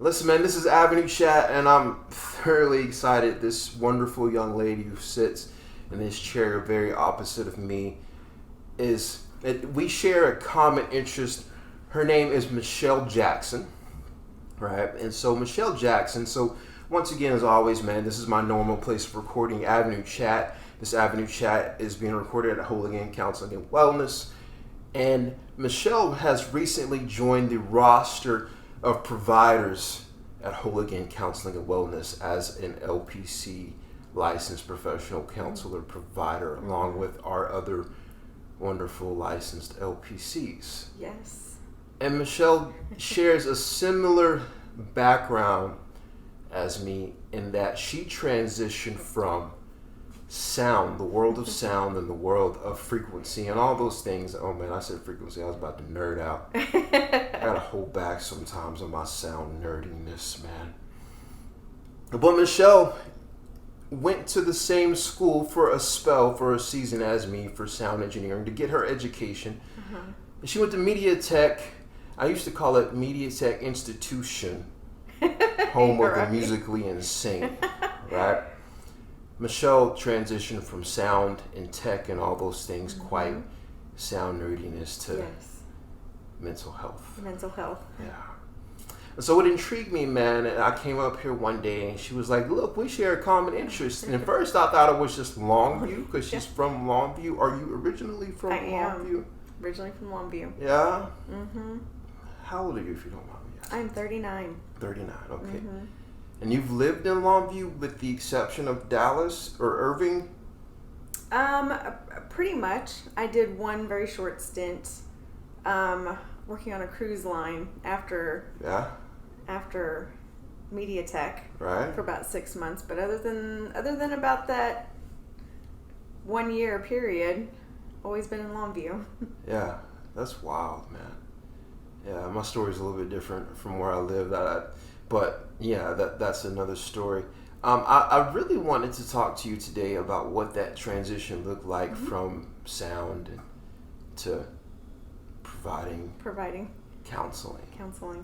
Listen, man, this is AvenusChat, and I'm thoroughly excited. This wonderful young lady who sits in this chair very opposite of me we share a common interest. Her name is Michelle Jackson, right? And so Michelle Jackson, once again, as always, man, this is my normal place of recording AvenusChat. This AvenusChat is being recorded at Hooligan Counseling and Wellness. And Michelle has recently joined the roster of providers at Hooligan Counseling and Wellness as an LPC licensed professional counselor provider, along with our other wonderful licensed LPCs. Yes. And Michelle shares a similar background as me in that she transitioned from sound, the world of sound and the world of frequency and all those things. Oh man, I said frequency, I was about to nerd out. I gotta hold back sometimes on my sound nerdiness, man. But Michelle went to the same school for a season as me for sound engineering to get her education. And she went to Media Tech. I used to call it Media Tech Institution, home of the musically insane, right? Michelle transitioned from sound and tech and all those things, quite sound nerdiness, to mental health. Mental health. Yeah. And so it intrigued me, man, and I came up here one day and she was like, look, we share a common interest. And at first I thought it was just Longview because she's from Longview. Are you originally from Longview? Am originally from Longview. Yeah? How old are you, if you don't mind me asking? I'm 39. 39, okay. And you've lived in Longview with the exception of Dallas or Irving? Pretty much. I did one very short stint working on a cruise line after Media Tech for about 6 months. But other than about that 1 year period, always been in Longview. Yeah, that's wild, man. Yeah, my story's a little bit different from where I lived. But yeah, that's another story. I really wanted to talk to you today about what that transition looked like from sound to providing counseling.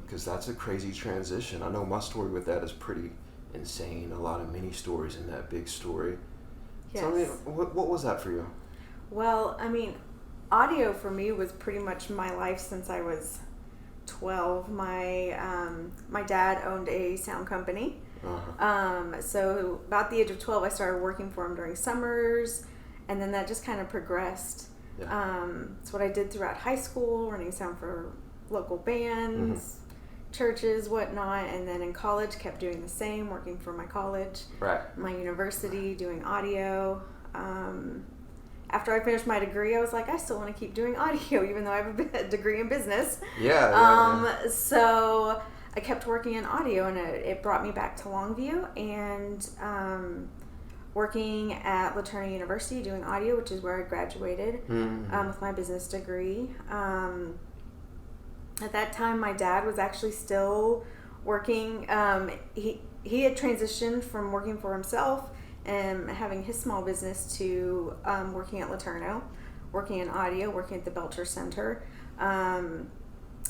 Because that's a crazy transition. I know my story with that is pretty insane. A lot of mini stories in that big story. Yes. Tell me, what was that for you? Well, I mean, audio for me was pretty much my life since I was 12. My dad owned a sound company. So about the age of 12, I started working for him during summers, and then that just kind of progressed. It's what I did throughout high school, running sound for local bands, churches, whatnot, and then in college kept doing the same, working for my college, my university, doing audio. After I finished my degree, I was like, I still want to keep doing audio, even though I have a degree in business. So I kept working in audio, and it brought me back to Longview, and working at LaTourneau University doing audio, which is where I graduated with my business degree. At that time, my dad was actually still working. He had transitioned from working for himself and having his small business to working at LaTourneau, working in audio, working at the Belcher Center. And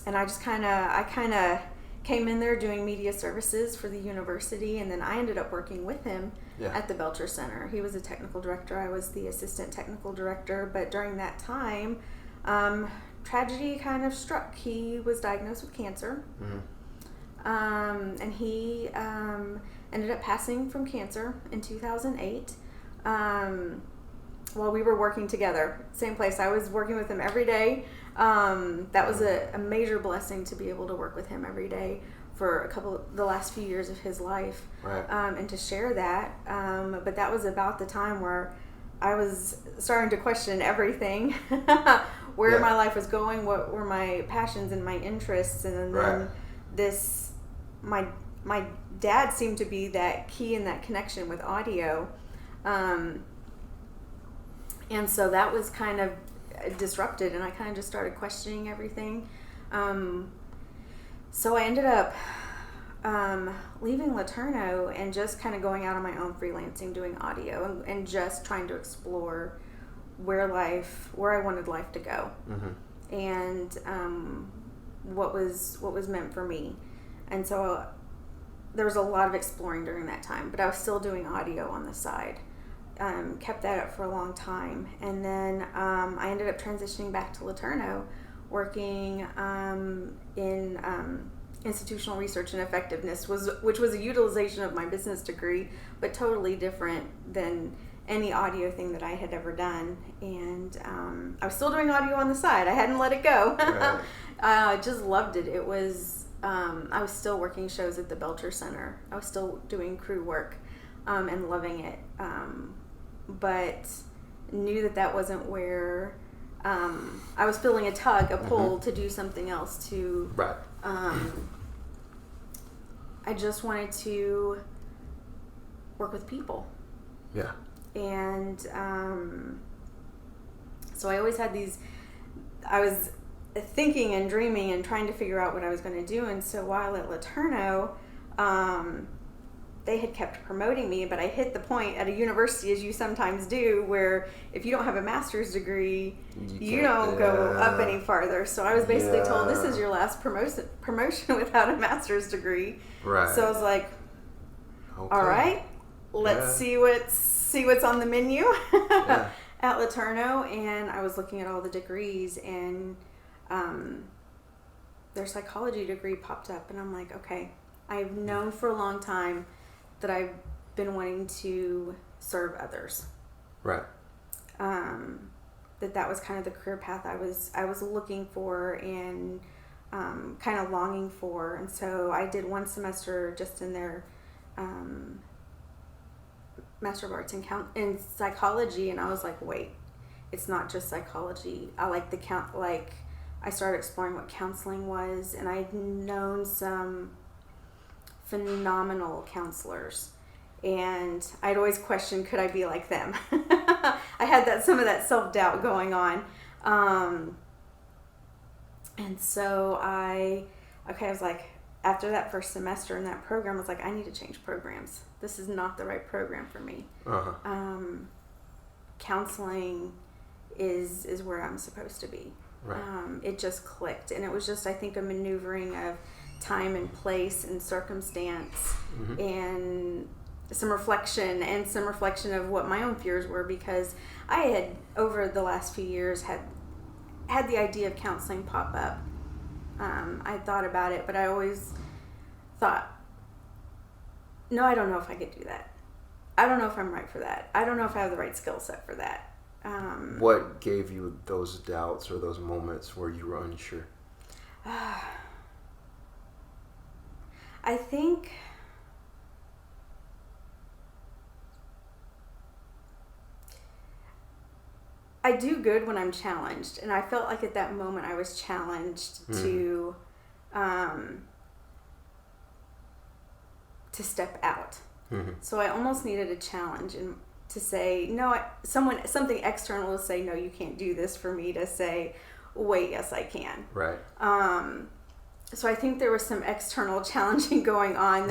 I kind of came in there doing media services for the university, and then I ended up working with him at the Belcher Center. He was a technical director. I was the assistant technical director. But during that time, tragedy kind of struck. He was diagnosed with cancer, and he ended up passing from cancer in 2008 while we were working together. Same place. I was working with him every day. That was a major blessing to be able to work with him every day for the last few years of his life, and to share that. But that was about the time where I was starting to question everything, where my life was going, what were my passions and my interests, and then my dad seemed to be that key in that connection with audio, and so that was kind of disrupted, and I kind of just started questioning everything. So I ended up leaving LaTourneau and just kind of going out on my own, freelancing, doing audio, and just trying to explore where I wanted life to go, and what was meant for me. And so there was a lot of exploring during that time, but I was still doing audio on the side. Kept that up for a long time. And then I ended up transitioning back to LeTourneau, working in institutional research and effectiveness, which was a utilization of my business degree, but totally different than any audio thing that I had ever done. And I was still doing audio on the side. I hadn't let it go. Right. I just loved it. It was, I was still working shows at the Belcher Center. I was still doing crew work and loving it. But knew that wasn't where I was feeling a tug, a pull to do something else to... Right. I just wanted to work with people. Yeah. And so I always had I was thinking and dreaming and trying to figure out what I was going to do. And so while at LeTourneau, they had kept promoting me, but I hit the point at a university, as you sometimes do, where if you don't have a master's degree, you don't go up any farther. So I was basically told, this is your last promotion without a master's degree. Right. So I was like, all right, let's see what's on the menu at LeTourneau. And I was looking at all the degrees, and their psychology degree popped up, and I'm like, okay, I've known for a long time that I've been wanting to serve others. Right. That was kind of the career path I was looking for and kind of longing for. And so I did one semester just in their Master of Arts in psychology, and I was like, wait, it's not just psychology. I like I started exploring what counseling was, and I'd known some phenomenal counselors, and I'd always questioned, could I be like them? I had some of that self-doubt going on, and so I was like, after that first semester in that program, I was like, I need to change programs. This is not the right program for me. Counseling is where I'm supposed to be. Right. It just clicked, and it was just, I think, a maneuvering of time and place and circumstance, and some reflection of what my own fears were, because I had, over the last few years, had the idea of counseling pop up. I thought about it, but I always thought, no, I don't know if I could do that. I don't know if I'm right for that. I don't know if I have the right skill set for that. What gave you those doubts or those moments where you were unsure? I think I do good when I'm challenged, and I felt like at that moment I was challenged to step out. So I almost needed a challenge, and to say no, something external to say no, you can't do this, for me to say, wait, yes, I can. Right. So I think there was some external challenging going on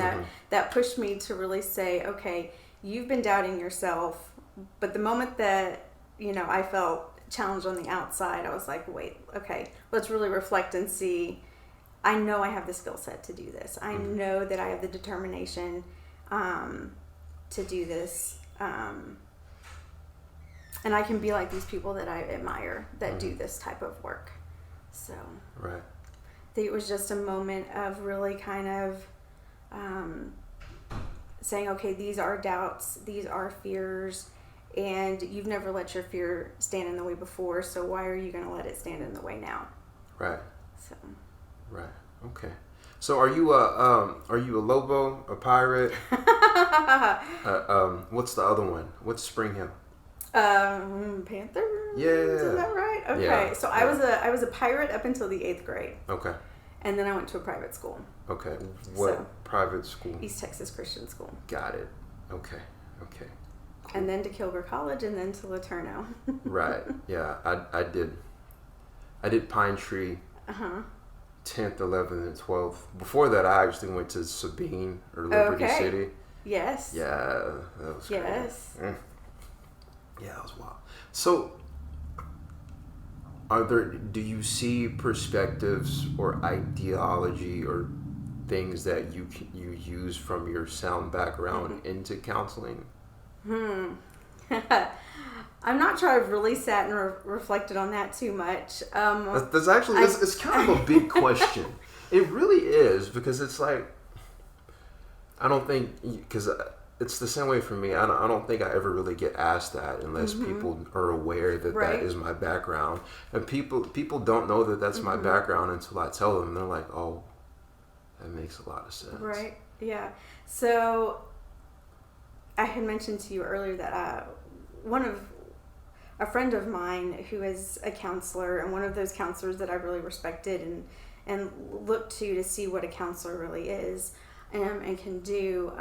that pushed me to really say, okay, you've been doubting yourself, but the moment that I felt challenged on the outside, I was like, wait, okay, let's really reflect and see. I know I have the skill set to do this. I know that I have the determination to do this. And I can be like these people that I admire that do this type of work. So right. I think it was just a moment of really kind of saying, okay, these are doubts, these are fears, and you've never let your fear stand in the way before, so why are you going to let it stand in the way now? Right. So. Right. Okay. So are you a Lobo, a pirate? What's the other one? What's Spring Hill? Panther? Yeah. Is that right? Okay. Yeah. So I was a pirate up until the 8th grade. Okay. And then I went to a private school. Okay. What private school? East Texas Christian School. Got it. Okay. Okay. Cool. And then to Kilgore College, and then to LeTourneau. Right. Yeah. I did Pine Tree. 10th, 11th, and 12th. Before that, I actually went to Sabine or Liberty City. Yes. Yeah, that was crazy. Yes. Yeah, that was wild. So, do you see perspectives or ideology or things that you use from your sound background into counseling? I'm not sure I've really sat and reflected on that too much. That's actually, it's kind of a big question. It really is, because it's like, I don't think, because it's the same way for me. I don't think I ever really get asked that unless people are aware that that is my background. And people don't know that that's my background until I tell them. They're like, oh, that makes a lot of sense. Right. Yeah. So I had mentioned to you earlier that a friend of mine who is a counselor, and one of those counselors that I really respected and looked to see what a counselor really is and can do.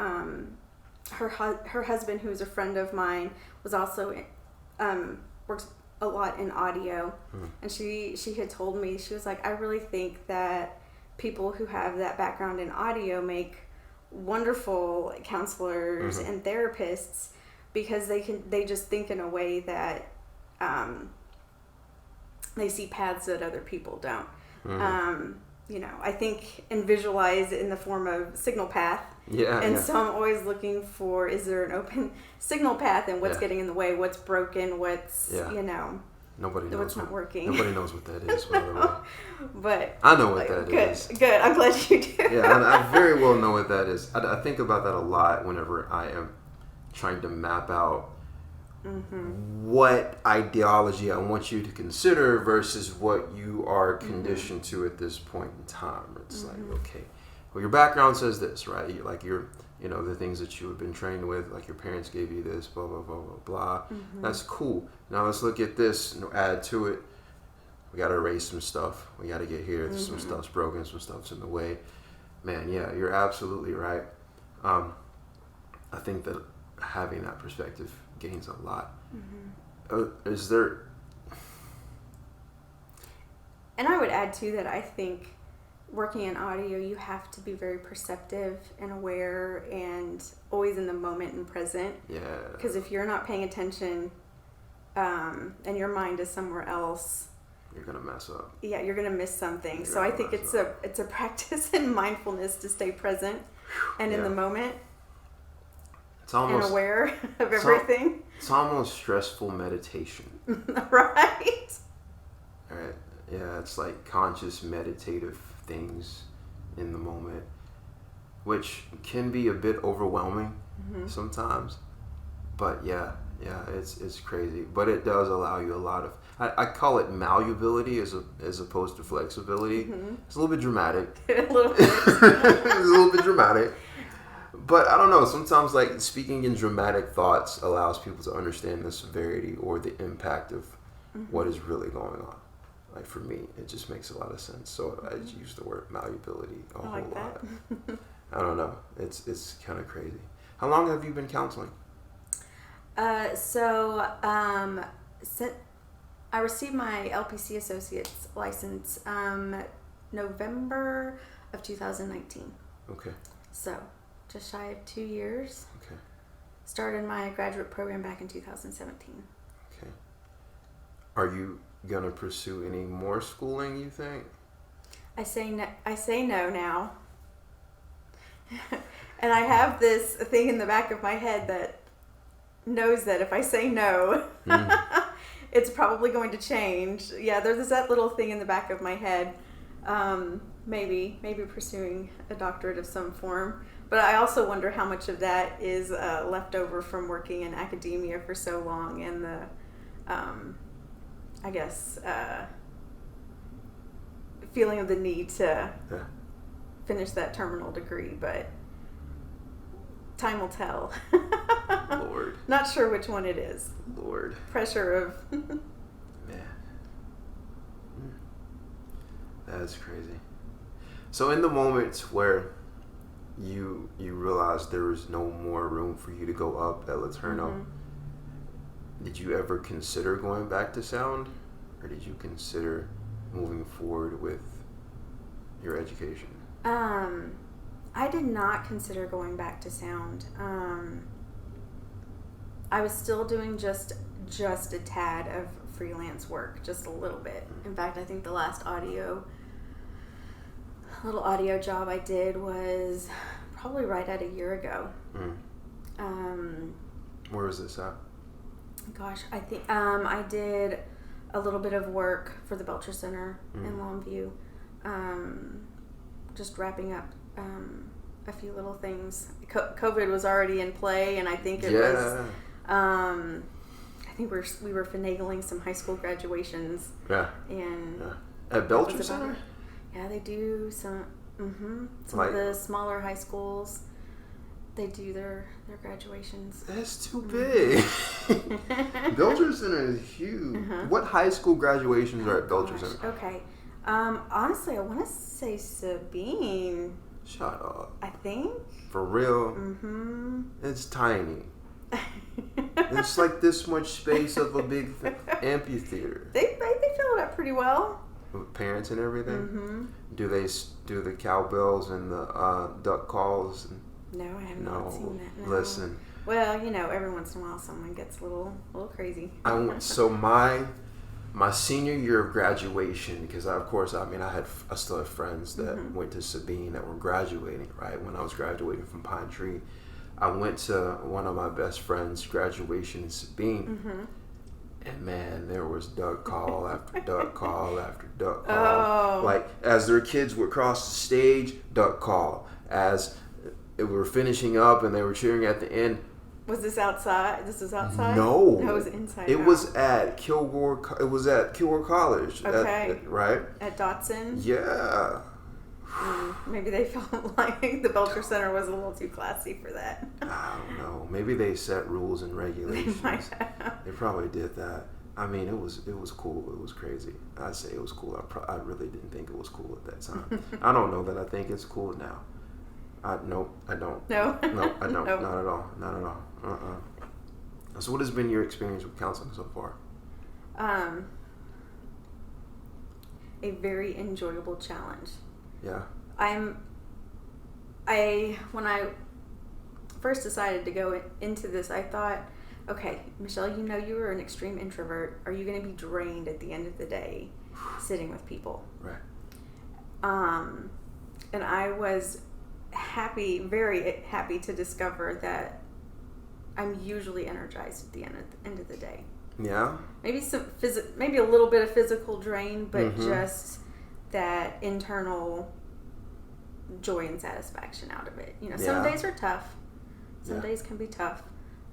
Her husband, who is a friend of mine, was also works a lot in audio, and she had told me, she was like, I really think that people who have that background in audio make wonderful counselors and therapists, because they just think in a way that they see paths that other people don't. I think and visualize in the form of signal path. So I'm always looking for, is there an open signal path, and what's getting in the way, what's broken, what's Nobody knows what's not working. Nobody knows what that is, by the way. But I know what that is. Good. I'm glad you do. I very well know what that is. I think about that a lot whenever I am trying to map out what ideology I want you to consider versus what you are conditioned to at this point in time. It's like, okay, well, your background says this, right? The things that you have been trained with, like your parents gave you this, blah, blah, blah, blah, blah. That's cool. Now let's look at this and add to it. We got to erase some stuff. We got to get here. Some stuff's broken, some stuff's in the way. Man, yeah, you're absolutely right. I think that having that perspective gains a lot. Is there... And I would add, too, that I think working in audio, you have to be very perceptive and aware and always in the moment and present. Yeah. Because if you're not paying attention and your mind is somewhere else, you're going to mess up. Yeah, you're going to miss something. So I think it's a practice in mindfulness to stay present and in the moment. It's almost, and aware of everything. It's almost stressful meditation. Right. All right. Yeah, it's like conscious meditative things in the moment, which can be a bit overwhelming sometimes. But yeah, it's crazy. But it does allow you a lot of, I call it malleability as opposed to flexibility. It's a little bit dramatic. A little bit. It's a little bit dramatic. But I don't know, sometimes like speaking in dramatic thoughts allows people to understand the severity or the impact of what is really going on. Like for me, it just makes a lot of sense. So I just use the word malleability a whole lot. I don't know. It's kind of crazy. How long have you been counseling? Since I received my LPC Associate's license November of 2019. Okay. So just shy of 2 years. Okay. Started my graduate program back in 2017. Okay. Are you going to pursue any more schooling, you think? I say no now. And I have this thing in the back of my head that knows that if I say no, it's probably going to change. Yeah, there's that little thing in the back of my head. Maybe pursuing a doctorate of some form. But I also wonder how much of that is left over from working in academia for so long and the, feeling of the need to finish that terminal degree. But time will tell. Lord. Not sure which one it is. Lord. Pressure of... Man. That's crazy. So in the moments where you realized there was no more room for you to go up at Laterno, did you ever consider going back to sound? Or did you consider moving forward with your education? I did not consider going back to sound. I was still doing just a tad of freelance work, just a little bit. In fact, I think the last audio little audio job I did was probably right at a year ago. Where was this at? Gosh, I think I did a little bit of work for the Belcher Center in Longview, just wrapping up a few little things. COVID was already in play, and I think it was. I think we were finagling some high school graduations. Yeah. And at Belcher Center. Yeah, they do some. Some of the smaller high schools. They do their graduations. That's too big. Belcher Center is huge. What high school graduations are at Belcher Center? Okay. Honestly, I want to say Sabine. Shut up. I think. For real? It's tiny. It's like this much space of a big amphitheater. They fill it up pretty well. With parents and everything? Do they do the cowbells and the duck calls? No, I have not seen that. No. Listen. Well, every once in a while someone gets a little crazy. So my senior year of graduation, because I still have friends that went to Sabine that were graduating, right? When I was graduating from Pine Tree, I went to one of my best friends' graduation in Sabine. And man, there was duck call after duck call after duck call. Like, as their kids would cross the stage, duck call. As we were finishing up and they were cheering at the end. Was this outside? This was outside? No. No, it was inside. It was at Kilgore. It was at Kilgore College. Okay. Right? At Dotson? Yeah. Maybe they felt like the Belcher Center was a little too classy for that. I don't know. Maybe they set rules and regulations. They probably did that. I mean, it was cool. It was crazy. I'd say it was cool. I really didn't think it was cool at that time. I don't know that I think it's cool now. Nope, I don't. No? No, I don't. Nope. Not at all. Not at all. So what has been your experience with counseling so far? A very enjoyable challenge. Yeah. When I first decided to go into this, I thought, okay, Michelle, you were an extreme introvert. Are you going to be drained at the end of the day sitting with people? Right. And I was very happy to discover that I'm usually energized at the end of the day. Yeah. Maybe maybe a little bit of physical drain, but just that internal joy and satisfaction out of it. Some days are tough. Some days can be tough.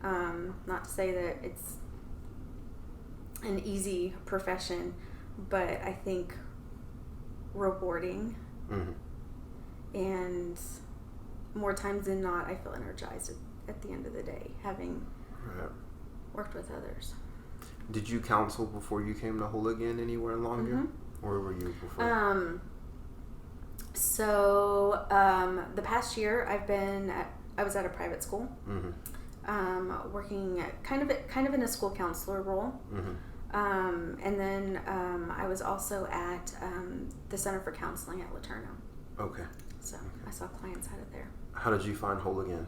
Not to say that it's an easy profession, but I think rewarding. And more times than not, I feel energized at the end of the day, having worked with others. Did you counsel before you came to Hooligan anywhere in Longview? Where were you before? The past year I was at a private school, working kind of in a school counselor role. And then I was also at the Center for Counseling at Laterno. Okay. So I saw clients out of there. How did you find Hooligan?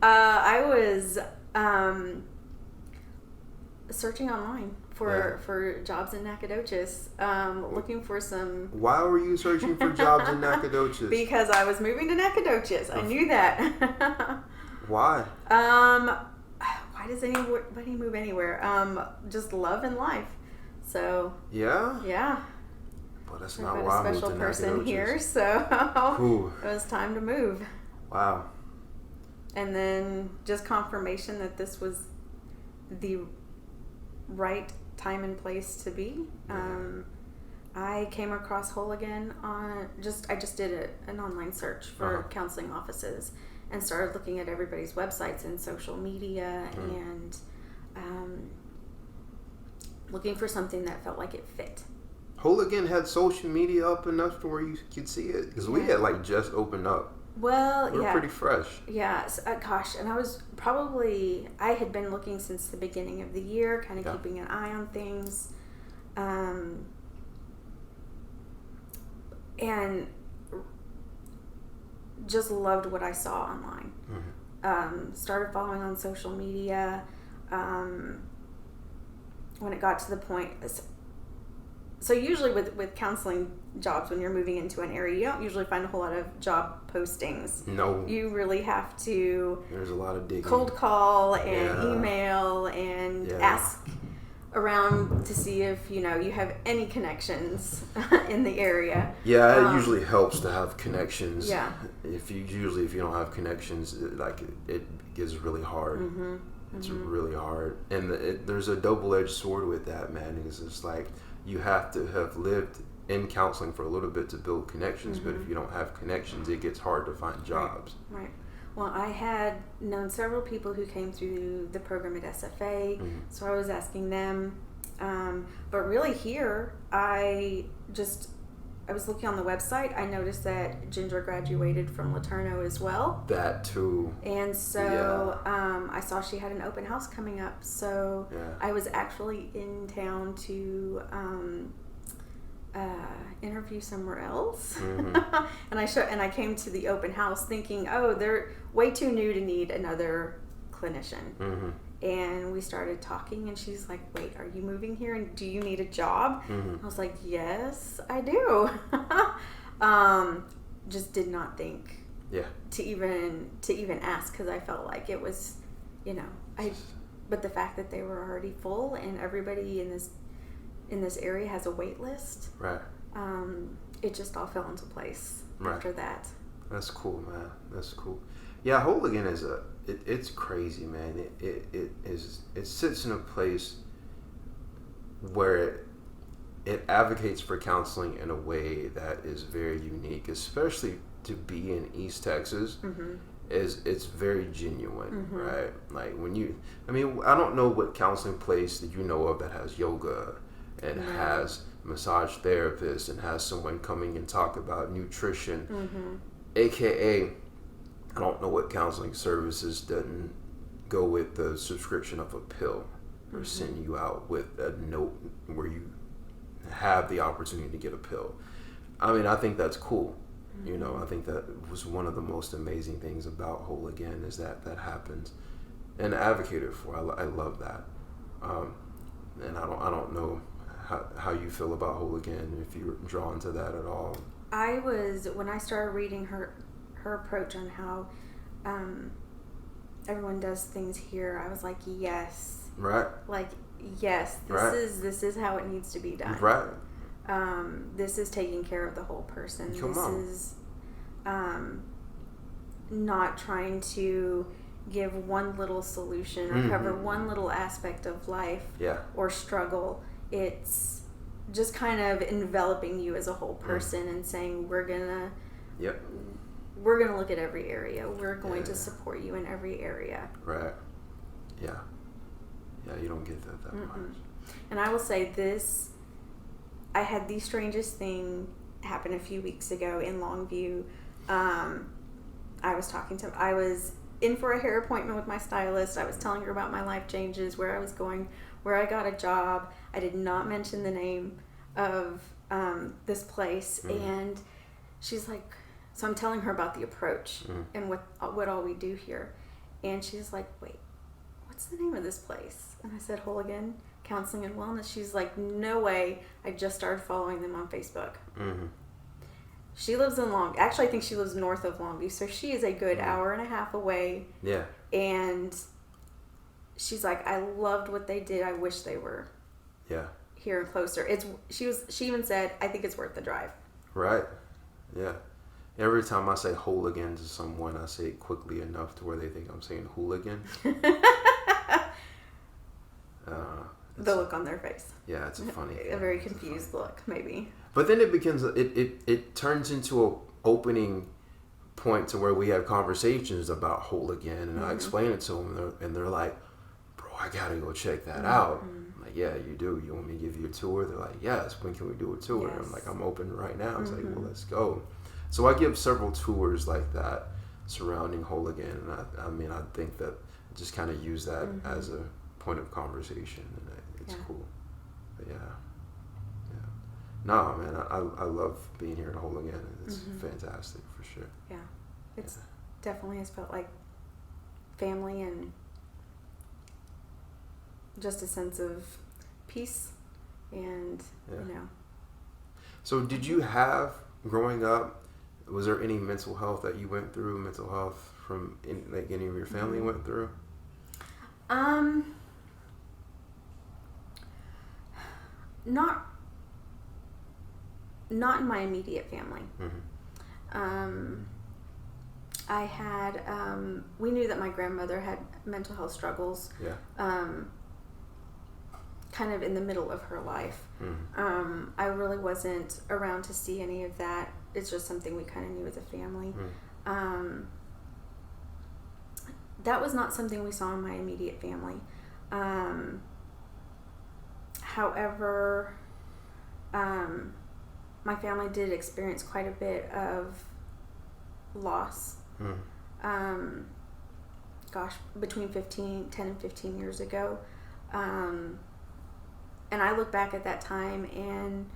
I was searching online for jobs in Nacogdoches, looking for some... Why were you searching for jobs in Nacogdoches? Because I was moving to Nacogdoches. I knew that. Why? Why does anybody move anywhere? Just love and life. So... Yeah. Well, that's not why I moved to Nacogdoches. I've got a special person here, so it was time to move. Wow. And then just confirmation that this was the right time and place to be. I came across Hooligan I just did an online search for counseling offices and started looking at everybody's websites and social media and looking for something that felt like it fit. Hooligan had social media up enough to where you could see it? Because we had just opened up. Well, we were pretty fresh. Yeah, gosh, and I had been looking since the beginning of the year, kind of keeping an eye on things. And just loved what I saw online. Started following on social media. When it got to the point, So usually with counseling jobs, when you're moving into an area, you don't usually find a whole lot of job postings. No. You really have to. There's a lot of digging. Cold call and email and ask around to see if you have any connections in the area. Yeah, it usually helps to have connections. Yeah. If you don't have connections, it gets really hard. Mm-hmm. It's really hard, and there's a double-edged sword with that, man. Because it's like you have to have lived in counseling for a little bit to build connections, but if you don't have connections, it gets hard to find jobs. Right. Well, I had known several people who came through the program at SFA, so I was asking them. But really here, I was looking on the website. I noticed that Ginger graduated from LeTourneau as well. That too. And so I saw she had an open house coming up. So I was actually in town to interview somewhere else. and I came to the open house thinking, oh, they're way too new to need another clinician. And we started talking, and she's like, wait, are you moving here, and do you need a job? I was like, yes, I do. Just did not think to even ask, because I felt like it was, but the fact that they were already full and everybody in this area has a wait list, right? It just all fell into place after that. That's cool, man. That's cool. Yeah, Hooligan is it's crazy, man. It sits in a place where it advocates for counseling in a way that is very unique, especially to be in East Texas. It's very genuine, right? Like I don't know what counseling place that you know of that has yoga and has massage therapists and has someone coming and talk about nutrition, aka I don't know what counseling services doesn't go with the subscription of a pill or send you out with a note where you have the opportunity to get a pill. I think that's cool. I think that was one of the most amazing things about Whole Again is that happens, and advocated for. I love that. And I don't know how you feel about Whole Again, if you're drawn to that at all. I was, when I started reading her approach on how everyone does things here, I was like, yes. Right. Like, yes, this is how it needs to be done. Right. This is taking care of the whole person. This is not trying to give one little solution or cover one little aspect of life or struggle. It's just kind of enveloping you as a whole person and saying, we're gonna look at every area. We're going to support you in every area. Right. Yeah. Yeah, you don't get that much. And I will say this, I had the strangest thing happen a few weeks ago in Longview. I was in for a hair appointment with my stylist. I was telling her about my life changes, where I was going, where I got a job. I did not mention the name of this place. And she's like, so I'm telling her about the approach and what all we do here. And she's like, wait, what's the name of this place? And I said, Whole Again Counseling and Wellness. She's like, no way. I just started following them on Facebook. She lives in actually I think she lives north of Longview, so she is a good hour and a half away. Yeah. And she's like, I loved what they did. I wish they were here and closer. She even said, I think it's worth the drive. Right. Yeah. Every time I say Whole Again to someone, I say it quickly enough to where they think I'm saying hooligan. The look on their face. Yeah, it's a funny a very confused look, maybe. But then it turns into a opening point to where we have conversations about Whole Again, and I explain it to them, and they're like, bro, I gotta go check that out. I'm like, yeah, you do. You want me to give you a tour? They're like, yes, when can we do a tour? Yes. I'm like, I'm open right now. It's like, well, let's go. So I give several tours like that surrounding Whole Again, and I think that I just kind of use that as a point of conversation, and it's cool. But yeah. No, man, I love being here at Whole Again. It's fantastic for sure. Yeah, it's definitely has felt like family and just a sense of peace and So did you have, growing up, was there any mental health that you went through, mental health from like any of your family went through? Not in my immediate family. I had, we knew that my grandmother had mental health struggles. Yeah. Kind of in the middle of her life. I really wasn't around to see any of that. It's just something we kind of knew as a family. That was not something we saw in my immediate family. However, my family did experience quite a bit of loss. Between 10 and 15 years ago. And I look back at that time and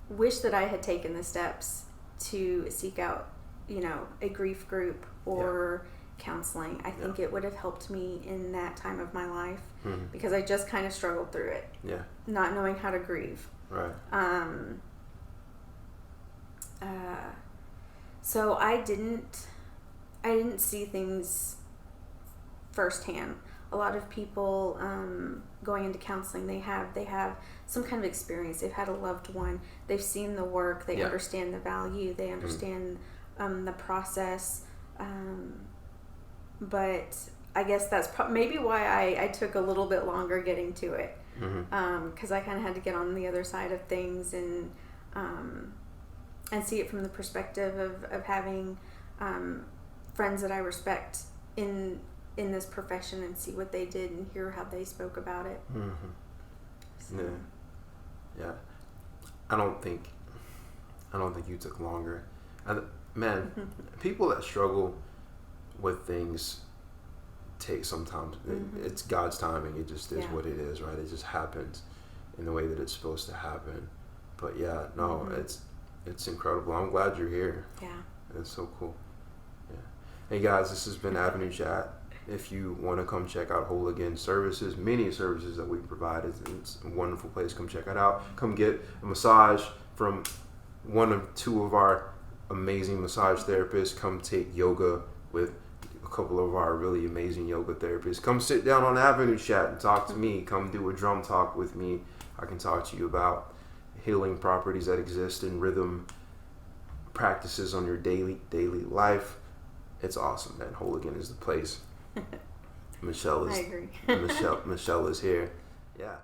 wish that I had taken the steps to seek out, a grief group or counseling. I think it would have helped me in that time of my life because I just kind of struggled through it. Yeah. Not knowing how to grieve. Right. So I didn't see things firsthand. A lot of people going into counseling, they have some kind of experience. They've had a loved one. They've seen the work. They understand the value. They understand the process. But I guess that's maybe why I took a little bit longer getting to it. Because I kind of had to get on the other side of things and see it from the perspective of having friends that I respect in this profession and see what they did and hear how they spoke about it. So. Yeah. I don't think you took longer. Man, people that struggle with things take sometimes. It's God's timing. It just is what it is, right? It just happens in the way that it's supposed to happen. But yeah, no, it's incredible. I'm glad you're here. Yeah. It's so cool. Yeah. Hey guys, this has been AvenusChat. If you want to come check out Whole Again services, many services that we provide, it's a wonderful place. Come check it out. Come get a massage from one or two of our amazing massage therapists. Come take yoga with a couple of our really amazing yoga therapists. Come sit down on AvenusChat and talk to me. Come do a drum talk with me. I can talk to you about healing properties that exist in rhythm practices on your daily life. It's awesome, man. Whole Again is the place. Michelle is. I agree. Michelle is here. Yeah.